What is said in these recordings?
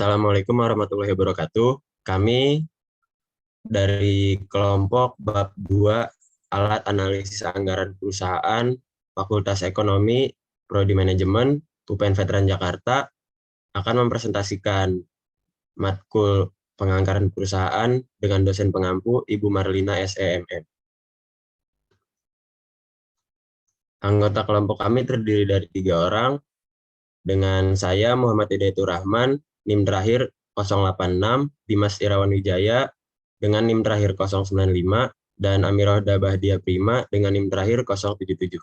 Assalamualaikum warahmatullahi wabarakatuh. Kami dari kelompok bab 2 Alat Analisis Anggaran Perusahaan Fakultas Ekonomi Prodi Manajemen UPN Veteran Jakarta akan mempresentasikan matkul penganggaran perusahaan dengan dosen pengampu Ibu Marlina SEMM. Anggota kelompok kami terdiri dari 3 orang, dengan saya Muhammad Hidayatullah Rahman, NIM terakhir 086, Dimas Irawan Wijaya dengan NIM terakhir 095, dan Amirohda Bahdia Prima dengan NIM terakhir 077.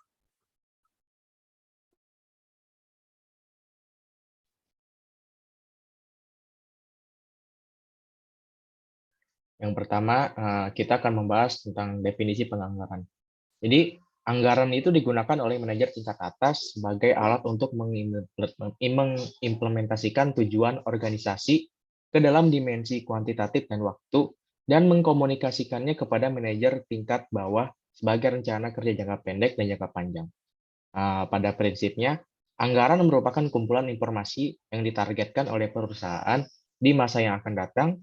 Yang pertama, kita akan membahas tentang definisi penganggaran. Jadi, anggaran itu digunakan oleh manajer tingkat atas sebagai alat untuk mengimplementasikan tujuan organisasi ke dalam dimensi kuantitatif dan waktu, dan mengkomunikasikannya kepada manajer tingkat bawah sebagai rencana kerja jangka pendek dan jangka panjang. Pada prinsipnya, anggaran merupakan kumpulan informasi yang ditargetkan oleh perusahaan di masa yang akan datang,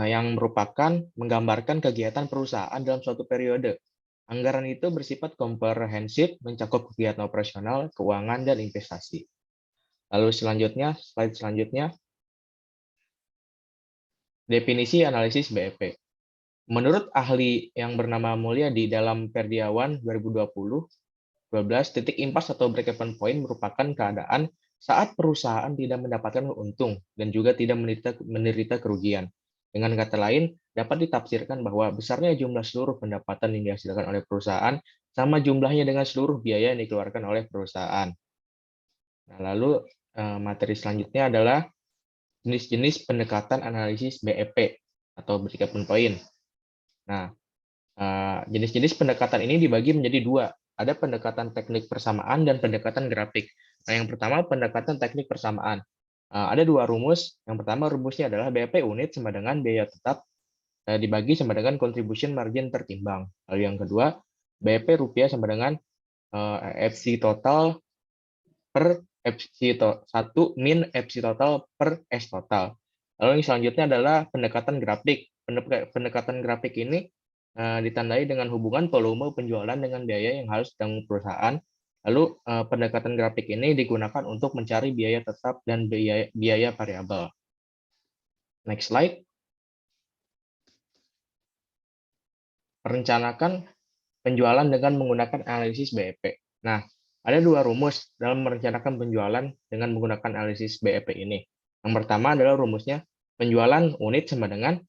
yang merupakan menggambarkan kegiatan perusahaan dalam suatu periode. Anggaran itu bersifat komprehensif, mencakup kegiatan operasional, keuangan, dan investasi. Lalu selanjutnya, slide selanjutnya, definisi analisis BEP. Menurut ahli yang bernama Mulyadi dalam Perdiawan 2020, 12 titik impas atau break-even point merupakan keadaan saat perusahaan tidak mendapatkan untung dan juga tidak menderita kerugian. Dengan kata lain, dapat ditafsirkan bahwa besarnya jumlah seluruh pendapatan yang dihasilkan oleh perusahaan sama jumlahnya dengan seluruh biaya yang dikeluarkan oleh perusahaan. Nah, lalu materi selanjutnya adalah jenis-jenis pendekatan analisis BEP atau break-even point. Nah, jenis-jenis pendekatan ini dibagi menjadi dua. Ada pendekatan teknik persamaan dan pendekatan grafik. Nah, yang pertama pendekatan teknik persamaan. Ada dua rumus. Yang pertama rumusnya adalah BEP unit sama dengan biaya tetap dibagi sama dengan contribution margin tertimbang. Lalu yang kedua, BEP rupiah sama dengan FC total per FC 1 min FC total per S total. Lalu yang selanjutnya adalah pendekatan grafik. Pendekatan grafik ini ditandai dengan hubungan volume penjualan dengan biaya yang harus ditanggung perusahaan. Lalu pendekatan grafik ini digunakan untuk mencari biaya tetap dan biaya variabel. Next slide. Perencanakan penjualan dengan menggunakan analisis BEP. Nah, ada dua rumus dalam merencanakan penjualan dengan menggunakan analisis BEP ini. Yang pertama adalah rumusnya penjualan unit sama dengan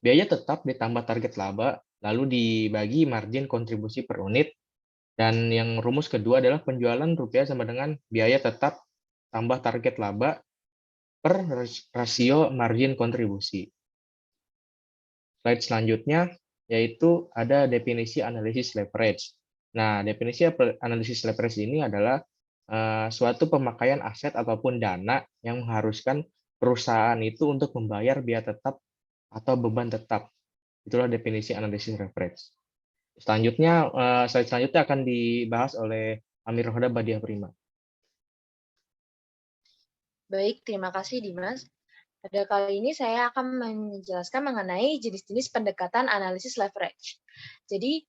biaya tetap ditambah target laba, lalu dibagi margin kontribusi per unit. Dan yang rumus kedua adalah penjualan rupiah sama dengan biaya tetap tambah target laba per rasio margin kontribusi. Slide selanjutnya yaitu ada definisi analisis leverage. Nah, definisi analisis leverage ini adalah suatu pemakaian aset ataupun dana yang mengharuskan perusahaan itu untuk membayar biaya tetap atau beban tetap. Itulah definisi analisis leverage. Selanjutnya, slide selanjutnya akan dibahas oleh Amirohda Bahdia Prima. Baik, terima kasih Dimas. Pada kali ini saya akan menjelaskan mengenai jenis-jenis pendekatan analisis leverage. Jadi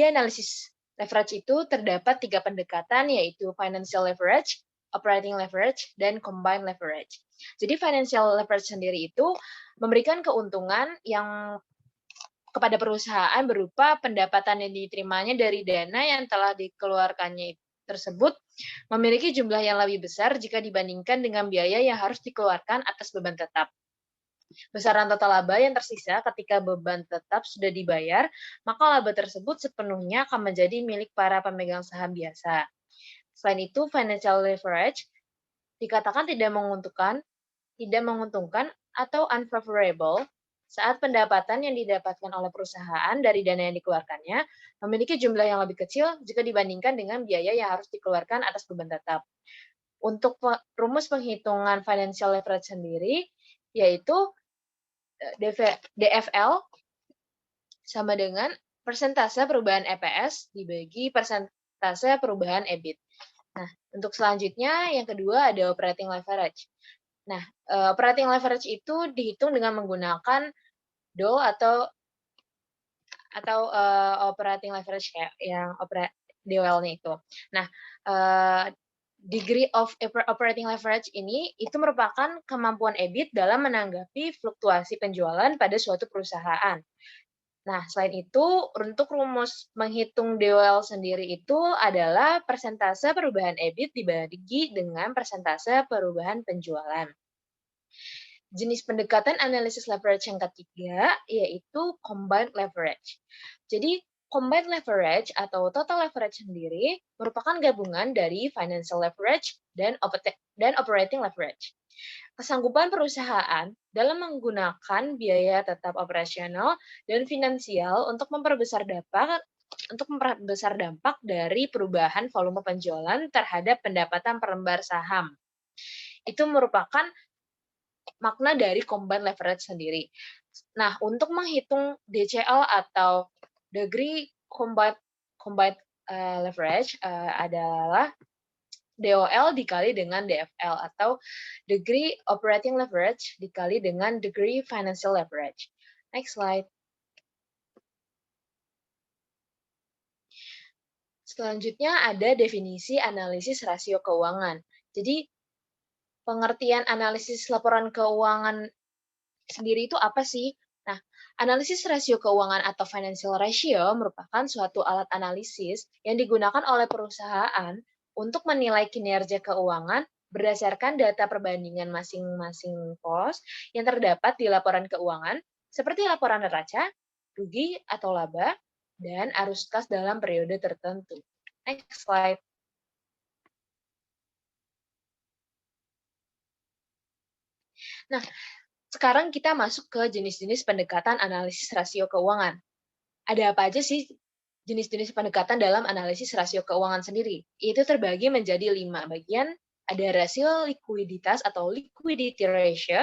analisis leverage itu terdapat 3 pendekatan, yaitu financial leverage, operating leverage, dan combined leverage. Jadi financial leverage sendiri itu memberikan keuntungan yang kepada perusahaan berupa pendapatan yang diterimanya dari dana yang telah dikeluarkannya tersebut memiliki jumlah yang lebih besar jika dibandingkan dengan biaya yang harus dikeluarkan atas beban tetap. Besaran total laba yang tersisa ketika beban tetap sudah dibayar, maka laba tersebut sepenuhnya akan menjadi milik para pemegang saham biasa. Selain itu, financial leverage dikatakan tidak menguntungkan atau unfavorable saat pendapatan yang didapatkan oleh perusahaan dari dana yang dikeluarkannya memiliki jumlah yang lebih kecil jika dibandingkan dengan biaya yang harus dikeluarkan atas beban tetap. Untuk rumus penghitungan financial leverage sendiri, yaitu DFL sama dengan persentase perubahan EPS dibagi persentase perubahan EBIT. Nah, untuk selanjutnya yang kedua ada operating leverage. Nah, operating leverage itu dihitung dengan menggunakan DOL atau operating leverage kayak yang DOL-nya itu. Nah, degree of operating leverage ini itu merupakan kemampuan EBIT dalam menanggapi fluktuasi penjualan pada suatu perusahaan. Nah, selain itu, untuk rumus menghitung DOL sendiri itu adalah persentase perubahan EBIT dibagi dengan persentase perubahan penjualan. Jenis pendekatan analisis leverage yang ketiga yaitu combined leverage. Jadi, combined leverage atau total leverage sendiri merupakan gabungan dari financial leverage dan operating leverage. Kesanggupan perusahaan dalam menggunakan biaya tetap operasional dan finansial untuk memperbesar dampak dari perubahan volume penjualan terhadap pendapatan per lembar saham. Itu merupakan makna dari combined leverage sendiri. Nah, untuk menghitung DCL atau degree combined leverage adalah DOL dikali dengan DFL atau degree operating leverage dikali dengan degree financial leverage. Next slide. Selanjutnya ada definisi analisis rasio keuangan. Jadi pengertian analisis laporan keuangan sendiri itu apa sih? Nah, analisis rasio keuangan atau financial ratio merupakan suatu alat analisis yang digunakan oleh perusahaan untuk menilai kinerja keuangan berdasarkan data perbandingan masing-masing pos yang terdapat di laporan keuangan, seperti laporan neraca, rugi atau laba, dan arus kas dalam periode tertentu. Next slide. Nah, sekarang kita masuk ke jenis-jenis pendekatan analisis rasio keuangan. Ada apa aja sih jenis-jenis pendekatan dalam analisis rasio keuangan sendiri? Itu terbagi menjadi 5 bagian. Ada rasio likuiditas atau liquidity ratio.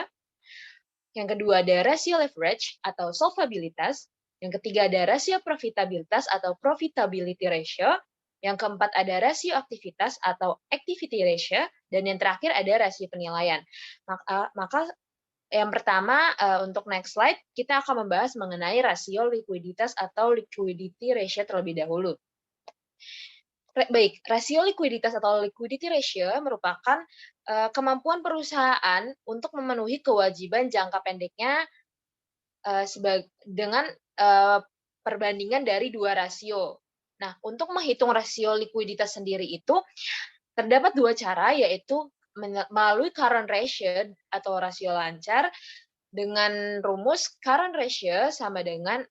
Yang kedua ada rasio leverage atau solvabilitas. Yang ketiga ada rasio profitabilitas atau profitability ratio. Yang keempat ada rasio aktivitas atau activity ratio. Dan yang terakhir ada rasio penilaian. Maka yang pertama, untuk next slide, kita akan membahas mengenai rasio likuiditas atau liquidity ratio terlebih dahulu. Baik, rasio likuiditas atau liquidity ratio merupakan kemampuan perusahaan untuk memenuhi kewajiban jangka pendeknya dengan perbandingan dari dua rasio. Nah, untuk menghitung rasio likuiditas sendiri itu, terdapat dua cara, yaitu melalui current ratio atau rasio lancar dengan rumus current ratio sama dengan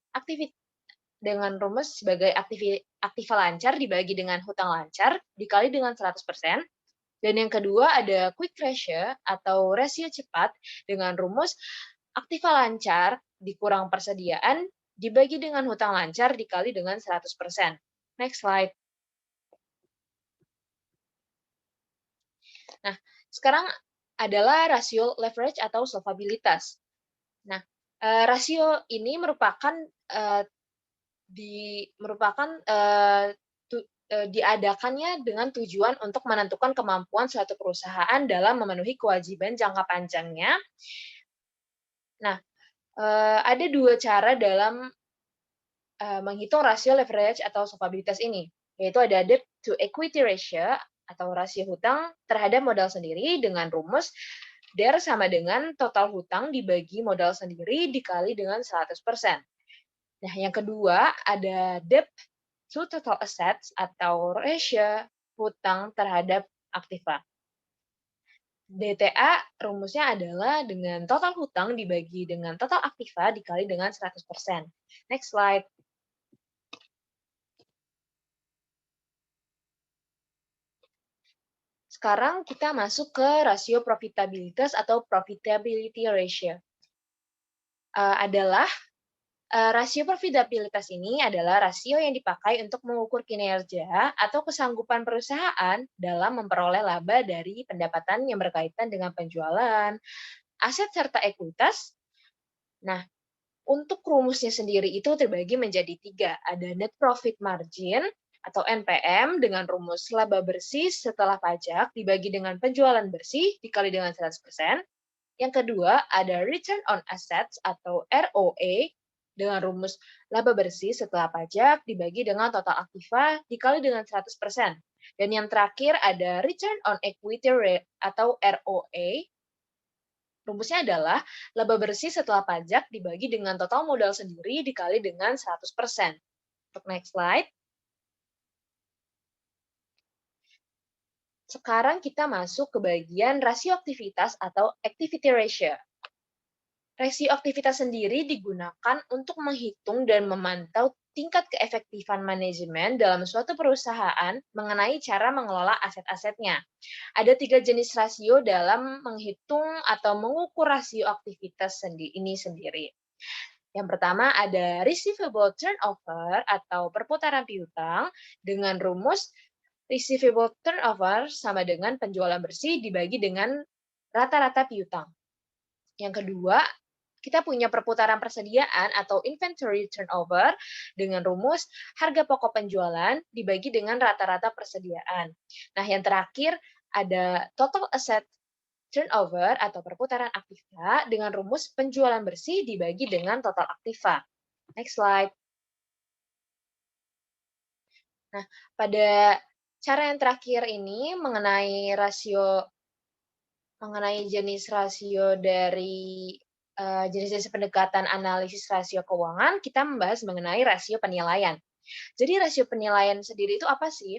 rumus sebagai aktiva lancar dibagi dengan hutang lancar dikali dengan 100%. Dan yang kedua ada quick ratio atau rasio cepat dengan rumus aktiva lancar dikurang persediaan dibagi dengan hutang lancar dikali dengan 100%. Next slide. Nah, sekarang adalah rasio leverage atau solvabilitas. Nah, rasio ini merupakan diadakannya dengan tujuan untuk menentukan kemampuan suatu perusahaan dalam memenuhi kewajiban jangka panjangnya. Nah, ada dua cara dalam menghitung rasio leverage atau solvabilitas ini, yaitu ada debt to equity ratio atau rasio hutang terhadap modal sendiri dengan rumus DER sama dengan total hutang dibagi modal sendiri dikali dengan 100%. Nah, yang kedua ada debt to total assets atau ratio hutang terhadap aktiva. DTA rumusnya adalah dengan total hutang dibagi dengan total aktiva dikali dengan 100%. Next slide. Sekarang kita masuk ke rasio profitabilitas atau profitability ratio. Rasio profitabilitas ini adalah rasio yang dipakai untuk mengukur kinerja atau kesanggupan perusahaan dalam memperoleh laba dari pendapatan yang berkaitan dengan penjualan, aset serta ekuitas. Nah, untuk rumusnya sendiri itu terbagi menjadi 3. Ada net profit margin atau NPM dengan rumus laba bersih setelah pajak dibagi dengan penjualan bersih dikali dengan 100%. Yang kedua, ada return on assets atau ROA dengan rumus laba bersih setelah pajak dibagi dengan total aktiva dikali dengan 100%. Dan yang terakhir ada return on equity rate atau ROA. Rumusnya adalah laba bersih setelah pajak dibagi dengan total modal sendiri dikali dengan 100%. Untuk next slide. Sekarang kita masuk ke bagian rasio aktivitas atau activity ratio. Rasio aktivitas sendiri digunakan untuk menghitung dan memantau tingkat keefektifan manajemen dalam suatu perusahaan mengenai cara mengelola aset-asetnya. Ada 3 jenis rasio dalam menghitung atau mengukur rasio aktivitas ini sendiri. Yang pertama ada receivable turnover atau perputaran piutang dengan rumus receivable turnover sama dengan penjualan bersih dibagi dengan rata-rata piutang. Yang kedua, kita punya perputaran persediaan atau inventory turnover dengan rumus harga pokok penjualan dibagi dengan rata-rata persediaan. Nah, yang terakhir ada total asset turnover atau perputaran aktiva dengan rumus penjualan bersih dibagi dengan total aktiva. Next slide. Nah, pada cara yang terakhir ini mengenai jenis rasio dari jenis-jenis pendekatan analisis rasio keuangan, kita membahas mengenai rasio penilaian. Jadi rasio penilaian sendiri itu apa sih?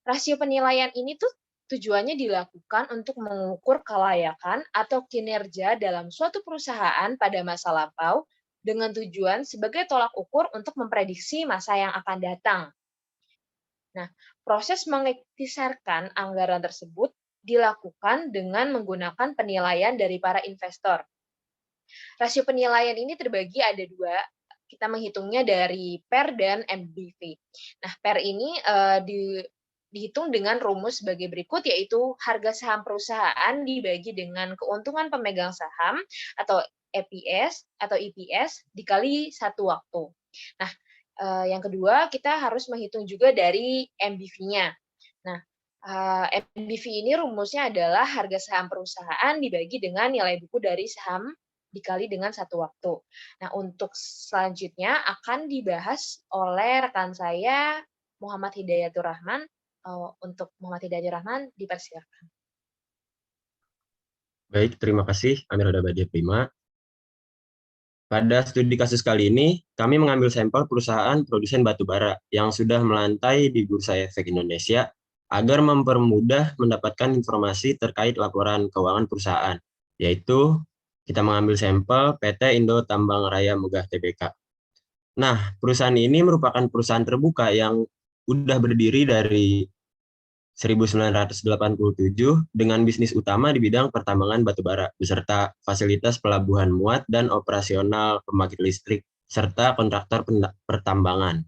Rasio penilaian ini tuh tujuannya dilakukan untuk mengukur kelayakan atau kinerja dalam suatu perusahaan pada masa lampau dengan tujuan sebagai tolak ukur untuk memprediksi masa yang akan datang. Nah, proses mengiktisarkan anggaran tersebut dilakukan dengan menggunakan penilaian dari para investor. Rasio penilaian ini terbagi ada 2. Kita menghitungnya dari PER dan NBV. Nah, PER ini dihitung dengan rumus sebagai berikut, yaitu harga saham perusahaan dibagi dengan keuntungan pemegang saham atau EPS dikali satu waktu. Nah, yang kedua, kita harus menghitung juga dari NBV-nya. Nah, NBV ini rumusnya adalah harga saham perusahaan dibagi dengan nilai buku dari saham dikali dengan satu waktu. Nah, untuk selanjutnya akan dibahas oleh rekan saya, Muhammad Hidayatur Rahman. Untuk Muhammad Hidayatur Rahman, dipersilakan. Baik, terima kasih Amir Badia Prima. Pada studi kasus kali ini, kami mengambil sampel perusahaan produsen batu bara yang sudah melantai di Bursa Efek Indonesia agar mempermudah mendapatkan informasi terkait laporan keuangan perusahaan, yaitu kita mengambil sampel PT Indo Tambang Raya Megah Tbk. Nah, perusahaan ini merupakan perusahaan terbuka yang sudah berdiri dari 1987 dengan bisnis utama di bidang pertambangan batubara beserta fasilitas pelabuhan muat dan operasional pembangkit listrik serta kontraktor pertambangan.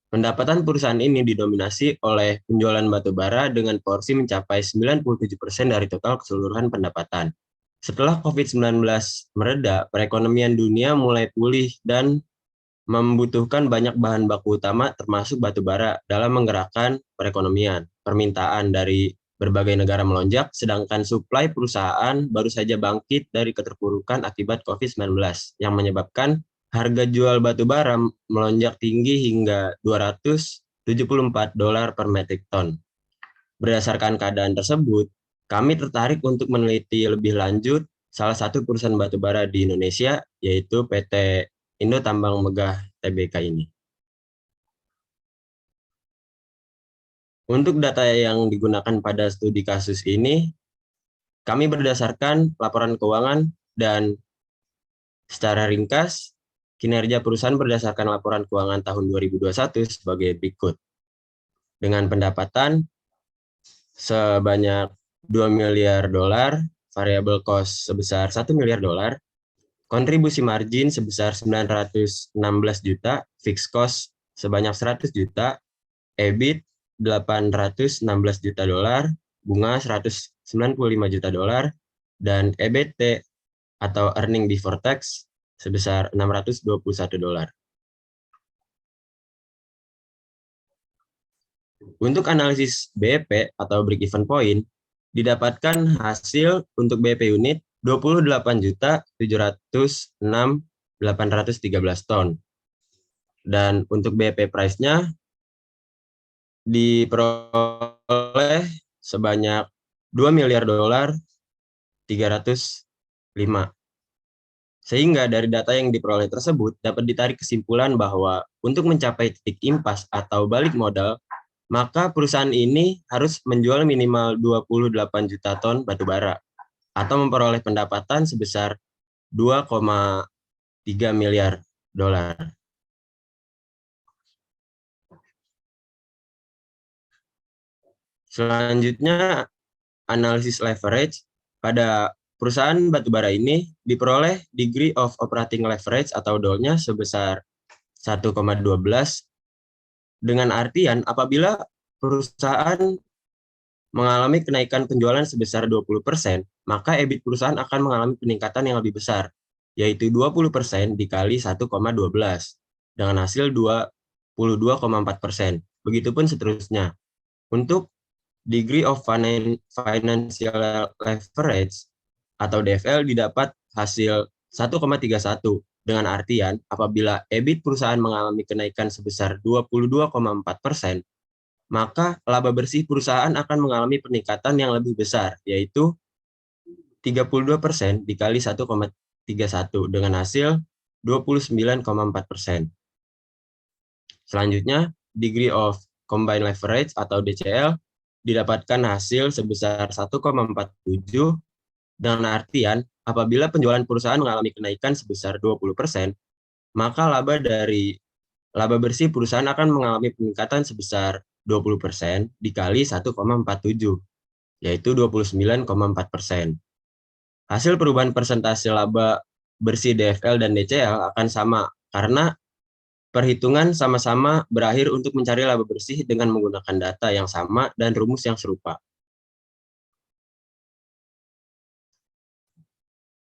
Pendapatan perusahaan ini didominasi oleh penjualan batubara dengan porsi mencapai 97% dari total keseluruhan pendapatan. Setelah COVID-19 mereda, perekonomian dunia mulai pulih dan membutuhkan banyak bahan baku utama termasuk batu bara dalam menggerakkan perekonomian. Permintaan dari berbagai negara melonjak, sedangkan suplai perusahaan baru saja bangkit dari keterpurukan akibat COVID-19 yang menyebabkan harga jual batu bara melonjak tinggi hingga $274 per metric ton. Berdasarkan keadaan tersebut, kami tertarik untuk meneliti lebih lanjut salah satu perusahaan batu bara di Indonesia, yaitu PT Indo Tambang Megah Tbk ini. Untuk data yang digunakan pada studi kasus ini, kami berdasarkan laporan keuangan dan secara ringkas, kinerja perusahaan berdasarkan laporan keuangan tahun 2021 sebagai berikut. Dengan pendapatan sebanyak $2 miliar, variable cost sebesar $1 miliar, kontribusi margin sebesar 916 juta, fixed cost sebanyak 100 juta, EBIT $816 juta, bunga $195 juta, dan EBT atau earning before tax sebesar $621. Untuk analisis BEP atau break even point, didapatkan hasil untuk BEP unit 28.706.813 ton. Dan untuk BEP price-nya diperoleh sebanyak $2 miliar 305. Sehingga dari data yang diperoleh tersebut dapat ditarik kesimpulan bahwa untuk mencapai titik impas atau balik modal, maka perusahaan ini harus menjual minimal 28 juta ton batu bara atau memperoleh pendapatan sebesar 2,3 miliar dolar. Selanjutnya, analisis leverage. Pada perusahaan batubara ini diperoleh degree of operating leverage atau DOL-nya sebesar 1,12, dengan artian apabila perusahaan mengalami kenaikan penjualan sebesar 20%, maka EBIT perusahaan akan mengalami peningkatan yang lebih besar, yaitu 20% dikali 1,12, dengan hasil 22,4%. Begitupun seterusnya. Untuk degree of financial leverage atau DFL didapat hasil 1,31, dengan artian apabila EBIT perusahaan mengalami kenaikan sebesar 22,4%, maka laba bersih perusahaan akan mengalami peningkatan yang lebih besar, yaitu 32% dikali 1,31 dengan hasil 29,4%. Selanjutnya, degree of combined leverage atau DCL didapatkan hasil sebesar 1,47, dengan artian apabila penjualan perusahaan mengalami kenaikan sebesar 20%, maka laba bersih perusahaan akan mengalami peningkatan sebesar 20% dikali 1,47, yaitu 29,4%. Hasil perubahan persentase laba bersih DFL dan DCL akan sama karena perhitungan sama-sama berakhir untuk mencari laba bersih dengan menggunakan data yang sama dan rumus yang serupa.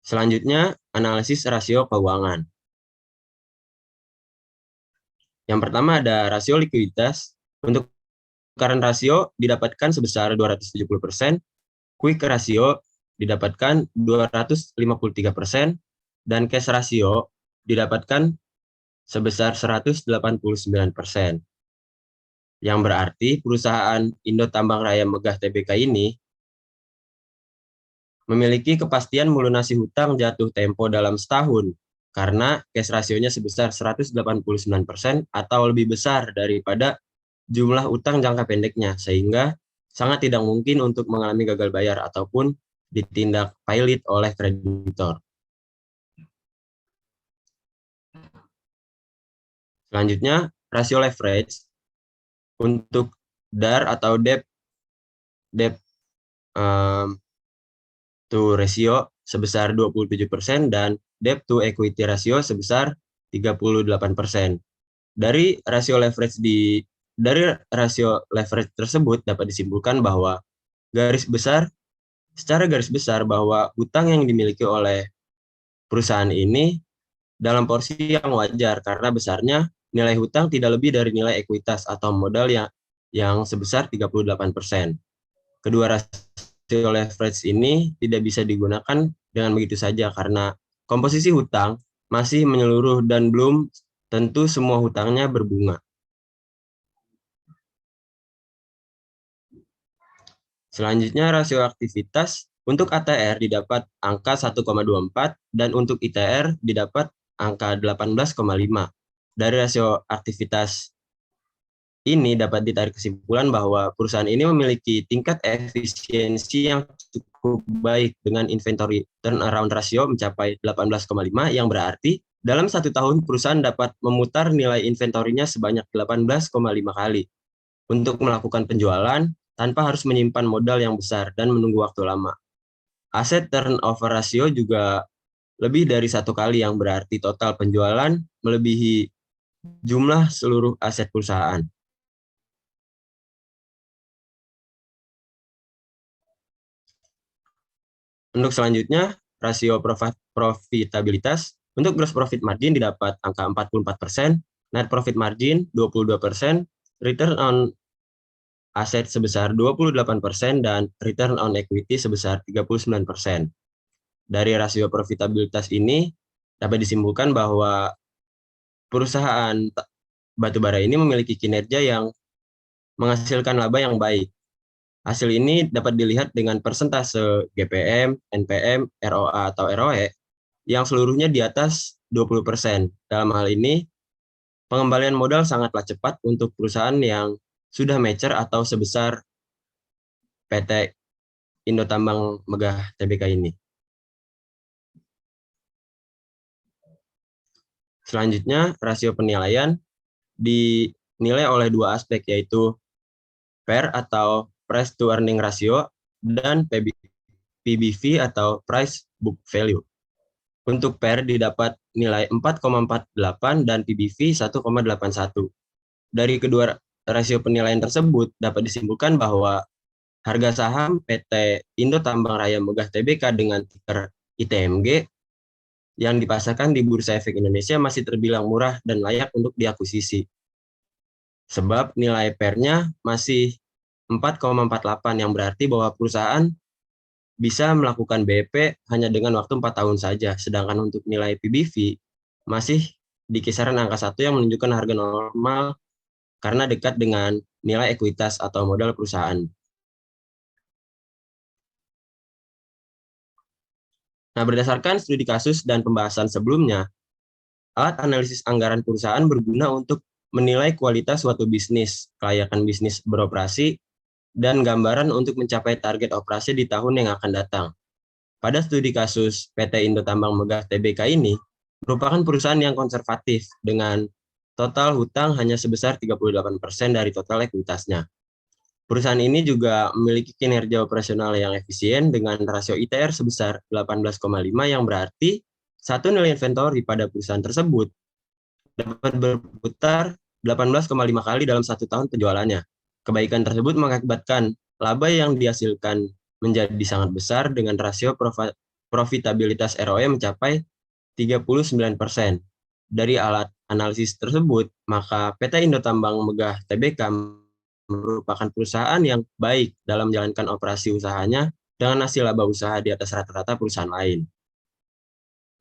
Selanjutnya, analisis rasio keuangan. Yang pertama ada rasio likuiditas. Untuk current rasio didapatkan sebesar 270%, quick rasio didapatkan 253%, dan cash rasio didapatkan sebesar 189%. Yang berarti perusahaan Indo Tambang Raya Megah Tbk ini memiliki kepastian melunasi hutang jatuh tempo dalam setahun karena cash rasionya sebesar 189% atau lebih besar daripada jumlah utang jangka pendeknya, sehingga sangat tidak mungkin untuk mengalami gagal bayar ataupun ditindak pilot oleh kreditor. Selanjutnya, rasio leverage. Untuk DAR atau debt to ratio sebesar 27% dan debt to equity ratio sebesar 38%. Dari rasio leverage tersebut dapat disimpulkan bahwa secara garis besar bahwa hutang yang dimiliki oleh perusahaan ini dalam porsi yang wajar karena besarnya nilai hutang tidak lebih dari nilai ekuitas atau modal yang sebesar 38%. Kedua rasio leverage ini tidak bisa digunakan dengan begitu saja karena komposisi hutang masih menyeluruh dan belum tentu semua hutangnya berbunga. Selanjutnya rasio aktivitas. Untuk ATR didapat angka 1,24 dan untuk ITR didapat angka 18,5. Dari rasio aktivitas ini dapat ditarik kesimpulan bahwa perusahaan ini memiliki tingkat efisiensi yang cukup baik dengan inventory turnaround ratio mencapai 18,5, yang berarti dalam 1 tahun perusahaan dapat memutar nilai inventorinya sebanyak 18,5 kali untuk melakukan penjualan tanpa harus menyimpan modal yang besar dan menunggu waktu lama. Aset turnover ratio juga lebih dari 1 kali, yang berarti total penjualan melebihi jumlah seluruh aset perusahaan. Untuk selanjutnya, rasio profitabilitas. Untuk gross profit margin didapat angka 44%, net profit margin 22%, return on aset sebesar 28%, dan return on equity sebesar 39%. Dari rasio profitabilitas ini dapat disimpulkan bahwa perusahaan batubara ini memiliki kinerja yang menghasilkan laba yang baik. Hasil ini dapat dilihat dengan persentase GPM, NPM, ROA atau ROE yang seluruhnya di atas 20%. Dalam hal ini, pengembalian modal sangatlah cepat untuk perusahaan yang sudah mature atau sebesar PT Indo Tambang Megah Tbk ini. Selanjutnya, rasio penilaian dinilai oleh dua aspek, yaitu PER atau Price to Earning Ratio dan PBV atau Price Book Value. Untuk PER didapat nilai 4,48 dan PBV 1,81. Dari kedua rasio penilaian tersebut dapat disimpulkan bahwa harga saham PT Indo Tambang Raya Megah Tbk dengan ticker ITMG yang dipasarkan di Bursa Efek Indonesia masih terbilang murah dan layak untuk diakuisisi. Sebab nilai PER-nya masih 4,48 yang berarti bahwa perusahaan bisa melakukan BEP hanya dengan waktu 4 tahun saja. Sedangkan untuk nilai PBV masih di kisaran angka 1 yang menunjukkan harga normal karena dekat dengan nilai ekuitas atau modal perusahaan. Nah, berdasarkan studi kasus dan pembahasan sebelumnya, alat analisis anggaran perusahaan berguna untuk menilai kualitas suatu bisnis, kelayakan bisnis beroperasi, dan gambaran untuk mencapai target operasi di tahun yang akan datang. Pada studi kasus PT Indo Tambang Megah Tbk ini, merupakan perusahaan yang konservatif dengan total hutang hanya sebesar 38% dari total ekuitasnya. Perusahaan ini juga memiliki kinerja operasional yang efisien dengan rasio ITR sebesar 18,5 yang berarti satu nilai inventory pada perusahaan tersebut dapat berputar 18,5 kali dalam 1 tahun penjualannya. Kebaikan tersebut mengakibatkan laba yang dihasilkan menjadi sangat besar dengan rasio profitabilitas ROE mencapai 39%. Dari alat analisis tersebut, maka PT Indo Tambang Megah Tbk merupakan perusahaan yang baik dalam menjalankan operasi usahanya dengan hasil laba usaha di atas rata-rata perusahaan lain.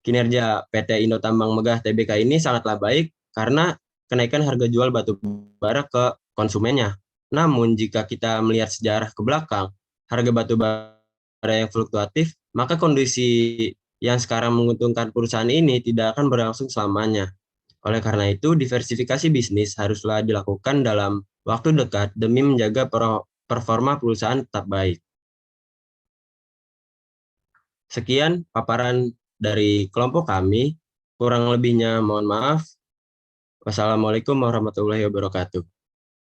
Kinerja PT Indo Tambang Megah Tbk ini sangatlah baik karena kenaikan harga jual batu bara ke konsumennya. Namun jika kita melihat sejarah ke belakang, harga batu bara yang fluktuatif, maka kondisi yang sekarang menguntungkan perusahaan ini tidak akan berlangsung selamanya. Oleh karena itu, diversifikasi bisnis haruslah dilakukan dalam waktu dekat demi menjaga performa perusahaan tetap baik. Sekian paparan dari kelompok kami. Kurang lebihnya mohon maaf. Wassalamualaikum warahmatullahi wabarakatuh.